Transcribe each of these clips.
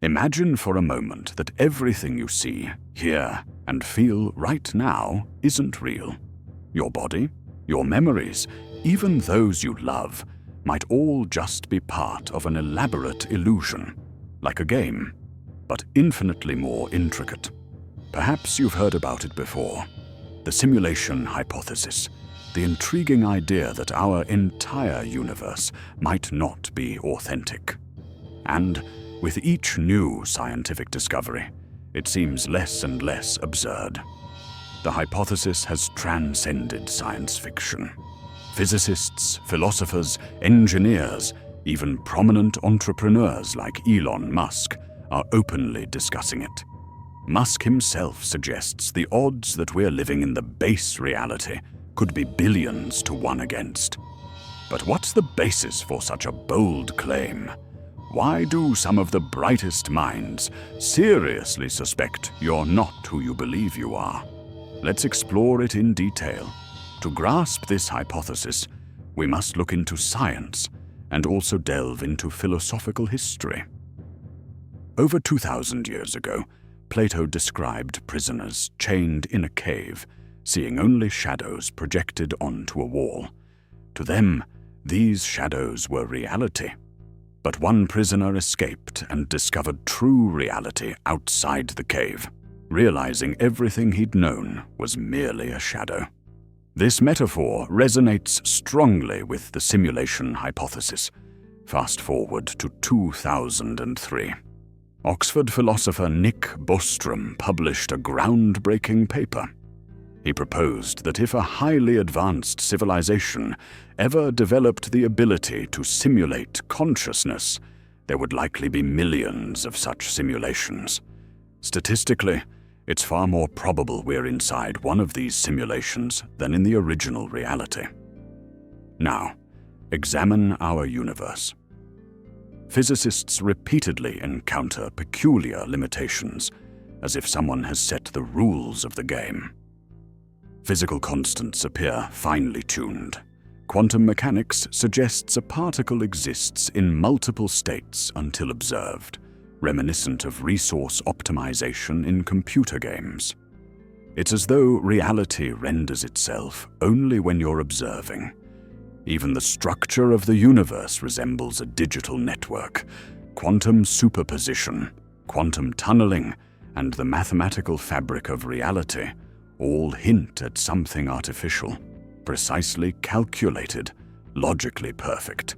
Imagine for a moment that everything you see, hear, and feel right now isn't real. Your body, your memories, even those you love, might all just be part of an elaborate illusion, like a game, but infinitely more intricate. Perhaps you've heard about it before. The simulation hypothesis, the intriguing idea that our entire universe might not be authentic. And with each new scientific discovery, it seems less and less absurd. The hypothesis has transcended science fiction. Physicists, philosophers, engineers, even prominent entrepreneurs like Elon Musk are openly discussing it. Musk himself suggests the odds that we're living in the base reality could be billions to 1 against. But what's the basis for such a bold claim? Why do some of the brightest minds seriously suspect you're not who you believe you are? Let's explore it in detail. To grasp this hypothesis, we must look into science and also delve into philosophical history. Over 2,000 years ago, Plato described prisoners chained in a cave, seeing only shadows projected onto a wall. To them, these shadows were reality. But one prisoner escaped and discovered true reality outside the cave, realizing everything he'd known was merely a shadow. This metaphor resonates strongly with the simulation hypothesis. Fast forward to 2003. Oxford philosopher Nick Bostrom published a groundbreaking paper. He proposed that if a highly advanced civilization ever developed the ability to simulate consciousness, there would likely be millions of such simulations. Statistically, it's far more probable we're inside one of these simulations than in the original reality. Now, examine our universe. Physicists repeatedly encounter peculiar limitations, as if someone has set the rules of the game. Physical constants appear finely tuned. Quantum mechanics suggests a particle exists in multiple states until observed, reminiscent of resource optimization in computer games. It's as though reality renders itself only when you're observing. Even the structure of the universe resembles a digital network. Quantum superposition, quantum tunneling, and the mathematical fabric of reality all hint at something artificial, precisely calculated, logically perfect.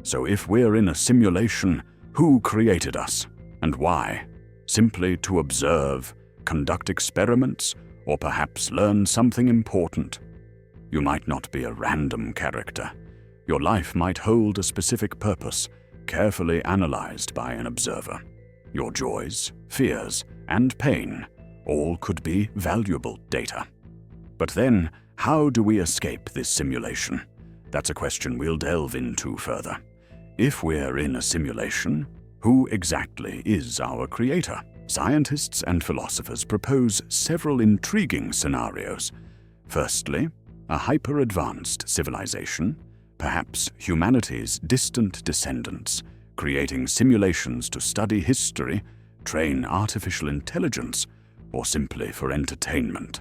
So if we're in a simulation, who created us, and why? Simply to observe, conduct experiments, or perhaps learn something important? You might not be a random character. Your life might hold a specific purpose, carefully analyzed by an observer. Your joys, fears, and pain all could be valuable data. But then, how do we escape this simulation? That's a question we'll delve into further. If we're in a simulation, who exactly is our creator? Scientists and philosophers propose several intriguing scenarios. Firstly, a hyper-advanced civilization, perhaps humanity's distant descendants, creating simulations to study history, train artificial intelligence, or simply for entertainment.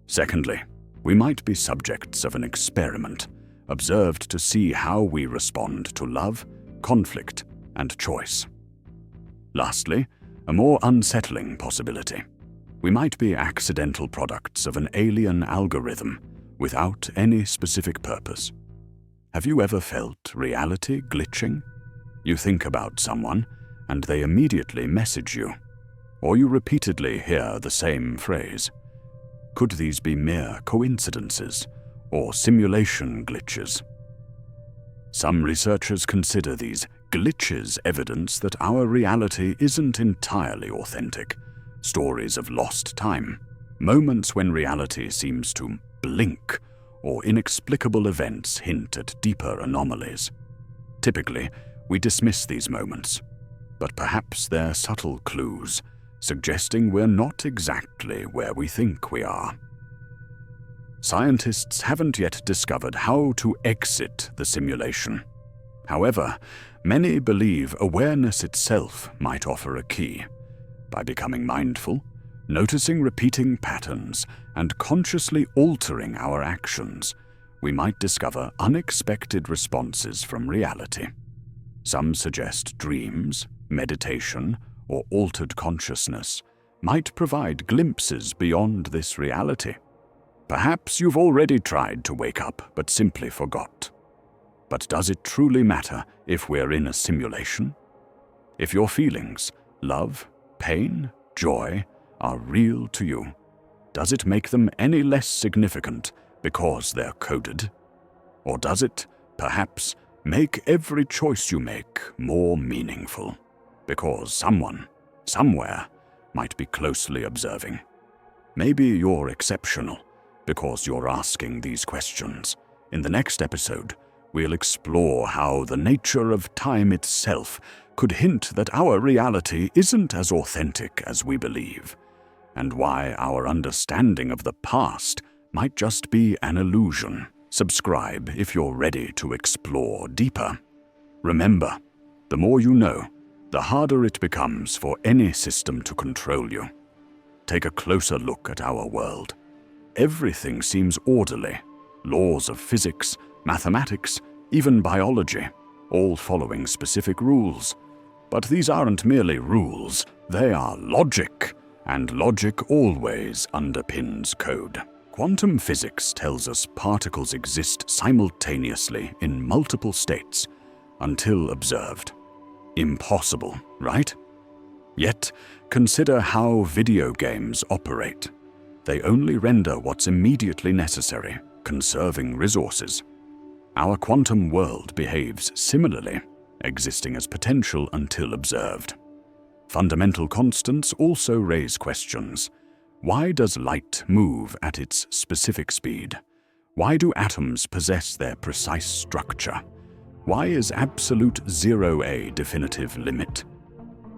Secondly, we might be subjects of an experiment, observed to see how we respond to love, conflict, and choice. Lastly, a more unsettling possibility. We might be accidental products of an alien algorithm without any specific purpose. Have you ever felt reality glitching? You think about someone, and they immediately message you. Or you repeatedly hear the same phrase. Could these be mere coincidences or simulation glitches? Some researchers consider these glitches evidence that our reality isn't entirely authentic, stories of lost time, moments when reality seems to blink, or inexplicable events hint at deeper anomalies. Typically, we dismiss these moments, but perhaps they're subtle clues, suggesting we're not exactly where we think we are. Scientists haven't yet discovered how to exit the simulation. However, many believe awareness itself might offer a key. By becoming mindful, noticing repeating patterns, and consciously altering our actions, we might discover unexpected responses from reality. Some suggest dreams, meditation, or altered consciousness might provide glimpses beyond this reality. Perhaps you've already tried to wake up but simply forgot. But does it truly matter if we're in a simulation? If your feelings, love, pain, joy, are real to you, does it make them any less significant because they're coded? Or does it, perhaps, make every choice you make more meaningful because someone, somewhere, might be closely observing? Maybe you're exceptional because you're asking these questions. In the next episode, we'll explore how the nature of time itself could hint that our reality isn't as authentic as we believe, and why our understanding of the past might just be an illusion. Subscribe if you're ready to explore deeper. Remember, the more you know, the harder it becomes for any system to control you. Take a closer look at our world. Everything seems orderly. Laws of physics, mathematics, even biology, all following specific rules. But these aren't merely rules, they are logic, and logic always underpins code. Quantum physics tells us particles exist simultaneously in multiple states until observed. Impossible, right? Yet, consider how video games operate. They only render what's immediately necessary, conserving resources. Our quantum world behaves similarly, existing as potential until observed. Fundamental constants also raise questions. Why does light move at its specific speed? Why do atoms possess their precise structure? Why is absolute zero a definitive limit?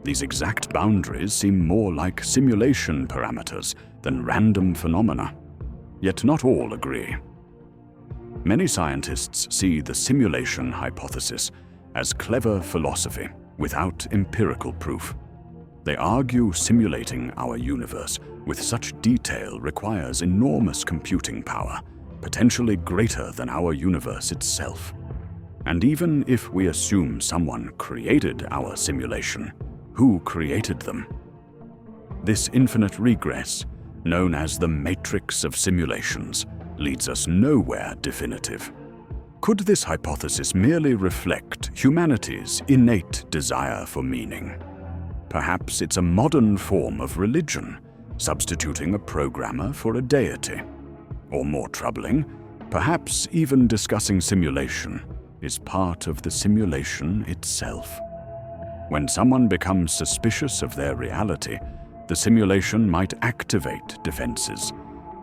These exact boundaries seem more like simulation parameters than random phenomena. Yet not all agree. Many scientists see the simulation hypothesis as clever philosophy without empirical proof. They argue simulating our universe with such detail requires enormous computing power, potentially greater than our universe itself. And even if we assume someone created our simulation, who created them? This infinite regress, known as the matrix of simulations, leads us nowhere definitive. Could this hypothesis merely reflect humanity's innate desire for meaning? Perhaps it's a modern form of religion, substituting a programmer for a deity. Or more troubling, perhaps even discussing simulation is part of the simulation itself. When someone becomes suspicious of their reality, the simulation might activate defenses,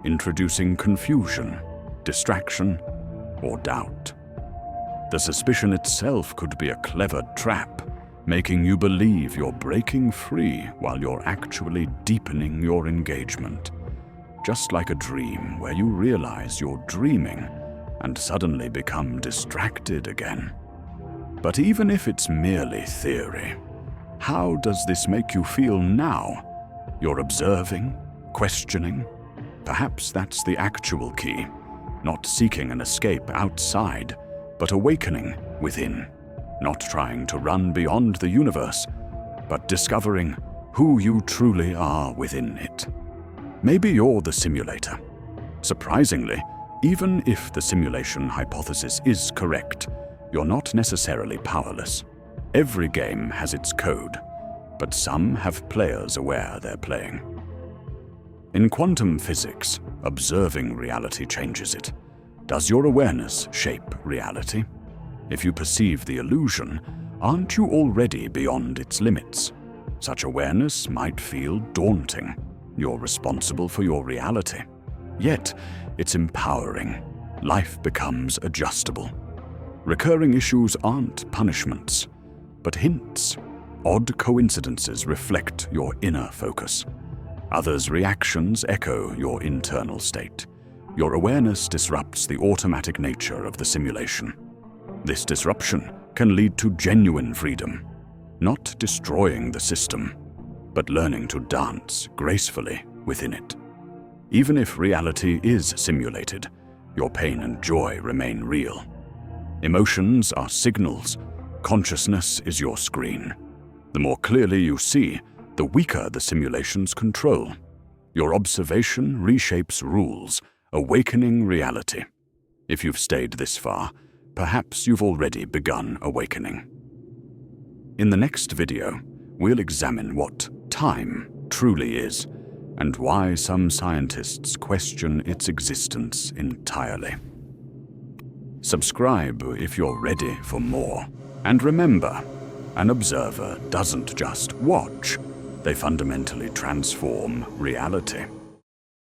introducing confusion, distraction, or doubt. The suspicion itself could be a clever trap, making you believe you're breaking free while you're actually deepening your engagement. Just like a dream where you realize you're dreaming and suddenly become distracted again. But even if it's merely theory, how does this make you feel now? You're observing, questioning. Perhaps that's the actual key, not seeking an escape outside, but awakening within, not trying to run beyond the universe, but discovering who you truly are within it. Maybe you're the simulator. Surprisingly, even if the simulation hypothesis is correct, you're not necessarily powerless. Every game has its code, but some have players aware they're playing. In quantum physics, observing reality changes it. Does your awareness shape reality? If you perceive the illusion, aren't you already beyond its limits? Such awareness might feel daunting. You're responsible for your reality. Yet, it's empowering. Life becomes adjustable. Recurring issues aren't punishments, but hints. Odd coincidences reflect your inner focus. Others' reactions echo your internal state. Your awareness disrupts the automatic nature of the simulation. This disruption can lead to genuine freedom, not destroying the system, but learning to dance gracefully within it. Even if reality is simulated, your pain and joy remain real. Emotions are signals. Consciousness is your screen. The more clearly you see, the weaker the simulation's control. Your observation reshapes rules, awakening reality. If you've stayed this far, perhaps you've already begun awakening. In the next video, we'll examine what time truly is and why some scientists question its existence entirely. Subscribe if you're ready for more. And remember, an observer doesn't just watch, they fundamentally transform reality.